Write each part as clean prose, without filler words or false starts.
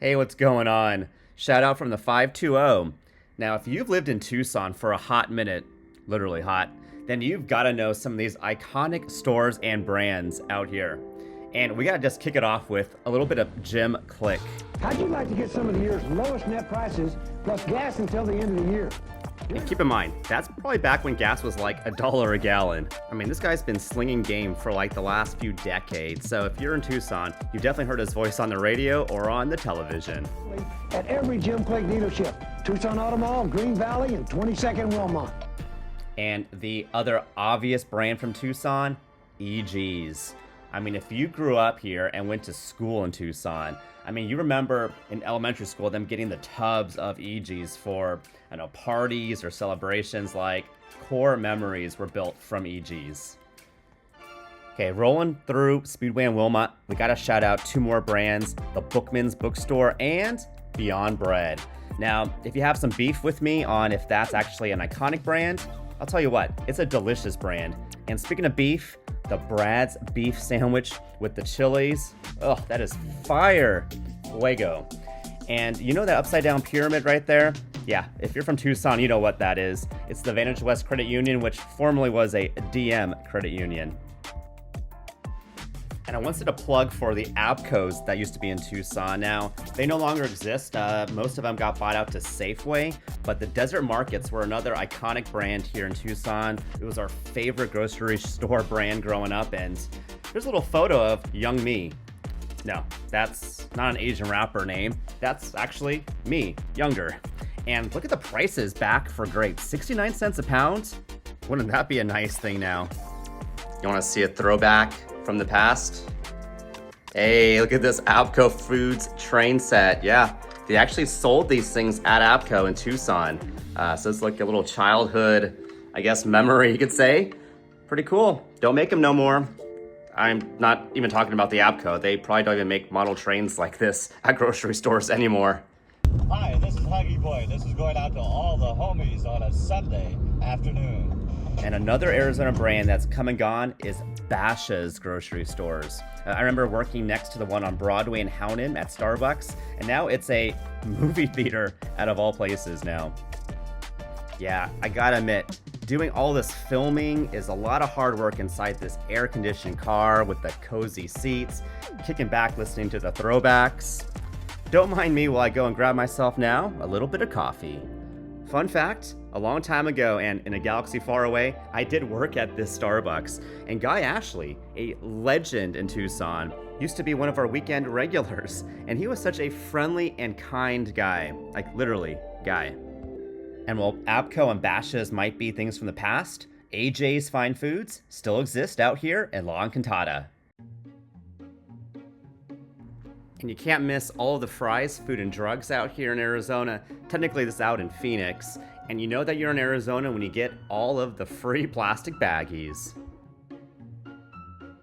Hey, what's going on? Shout out from the 520. Now, if you've lived in Tucson for a hot minute, literally hot, then you've got to know some of these iconic stores and brands out here. And we got to just kick it off with a little bit of Jim Click. How'd you like to get some of the year's lowest net prices plus gas until the end of the year? And keep in mind, that's probably back when gas was like $1 a gallon. I mean, this guy's been slinging game for like the last few decades. So if you're in Tucson, you've definitely heard his voice on the radio or on the television. At every Jim Click dealership, Tucson Auto Mall, Green Valley, and 22nd Wilmot. And the other obvious brand from Tucson, Eegees. I mean, if you grew up here and went to school in Tucson, I mean, you remember in elementary school them getting the tubs of Eegees for, I don't know, parties or celebrations. Like, core memories were built from Eegees. Okay, rolling through Speedway and Wilmot, we gotta shout out two more brands, the Bookmans bookstore and Beyond Bread. Now, if you have some beef with me on if that's actually an iconic brand, I'll tell you what, it's a delicious brand. And speaking of beef, the Brad's beef sandwich with the chilies. Oh, that is fire. Fuego. And you know that upside down pyramid right there? Yeah, if you're from Tucson, you know what that is. It's the Vantage West Credit Union, which formerly was a DM credit union. And I wanted to plug for the Abcos that used to be in Tucson. Now, they no longer exist. Most of them got bought out to Safeway, but the Desert Markets were another iconic brand here in Tucson. It was our favorite grocery store brand growing up, and here's a little photo of young me. No, that's not an Asian rapper name. That's actually me, younger. And look at the prices back for grapes, 69 cents a pound. Wouldn't that be a nice thing now? You want to see a throwback from the past? Hey, look at this Abco Foods train set. Yeah, they actually sold these things at Abco in Tucson. So it's like a little childhood, I guess, memory, you could say. Pretty cool. Don't make them no more. I'm not even talking about the Abco. They probably don't even make model trains like this at grocery stores anymore. Hi, this is Huggy Boy. This is going out to all the homies on a Sunday afternoon. And another Arizona brand that's come and gone is Bashas grocery stores. I remember working next to the one on Broadway in Houghton at Starbucks, and now it's a movie theater out of all places now. Yeah, I gotta admit, doing all this filming is a lot of hard work inside this air-conditioned car with the cozy seats, kicking back listening to the throwbacks. Don't mind me while I go and grab myself now a little bit of coffee. Fun fact, a long time ago and in a galaxy far away, I did work at this Starbucks, and Guy Ashley, a legend in Tucson, used to be one of our weekend regulars, and he was such a friendly and kind guy, like literally, guy. And while Abco and Bashas might be things from the past, AJ's Fine Foods still exist out here in La Encantada. And you can't miss all of the fries, food, and drugs out here in Arizona. Technically, this is out in Phoenix. And you know that you're in Arizona when you get all of the free plastic baggies.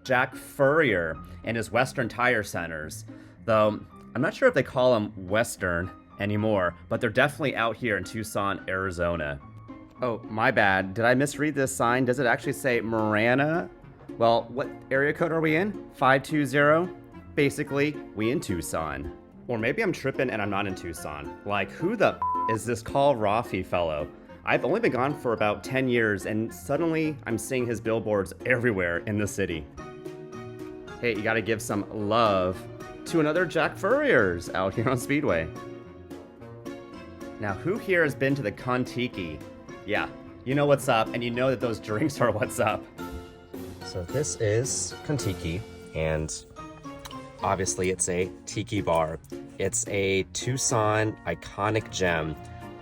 Jack Furrier and his Western Tire Centers. Though, I'm not sure if they call them Western anymore, but they're definitely out here in Tucson, Arizona. Oh, my bad. Did I misread this sign? Does it actually say Marana? Well, what area code are we in? 520? Basically, we in Tucson. Or maybe I'm tripping and I'm not in Tucson. Like, who the is this Carl Rafi fellow? I've only been gone for about 10 years and suddenly I'm seeing his billboards everywhere in the city. Hey, you gotta give some love to another Jack Furrier's out here on Speedway. Now, who here has been to the Kontiki? Yeah, you know what's up, and you know that those drinks are what's up. So this is Kontiki, and obviously, it's a tiki bar. It's a Tucson iconic gem.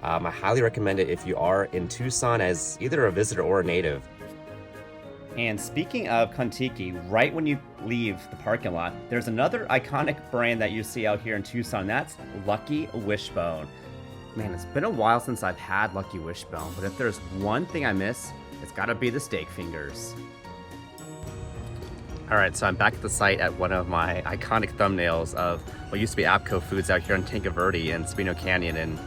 I highly recommend it if you are in Tucson as either a visitor or a native. And speaking of Kontiki, right when you leave the parking lot, there's another iconic brand that you see out here in Tucson. That's Lucky Wishbone. Man, it's been a while since I've had Lucky Wishbone, but if there's one thing I miss, it's gotta be the steak fingers. Alright, so I'm back at the site at one of my iconic thumbnails of what used to be Abco Foods out here in Tinka Verde and Spino Canyon, and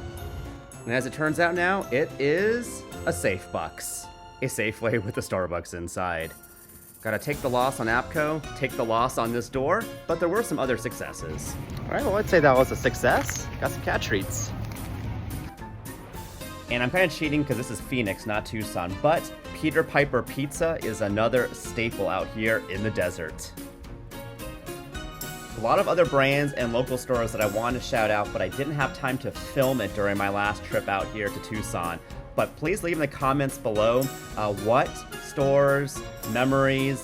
as it turns out now, it is a Safe Bucks. A Safeway with a Starbucks inside. Gotta take the loss on Abco, take the loss on this door, but there were some other successes. All right, well, I'd say that was a success. Got some cat treats. And I'm kind of cheating because this is Phoenix, not Tucson, but Peter Piper Pizza is another staple out here in the desert. A lot of other brands and local stores that I want to shout out, but I didn't have time to film it during my last trip out here to Tucson. But please leave in the comments below what stores, memories,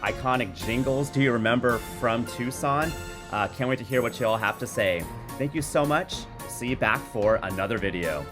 iconic jingles do you remember from Tucson? Can't wait to hear what you all have to say. Thank you so much. See you back for another video.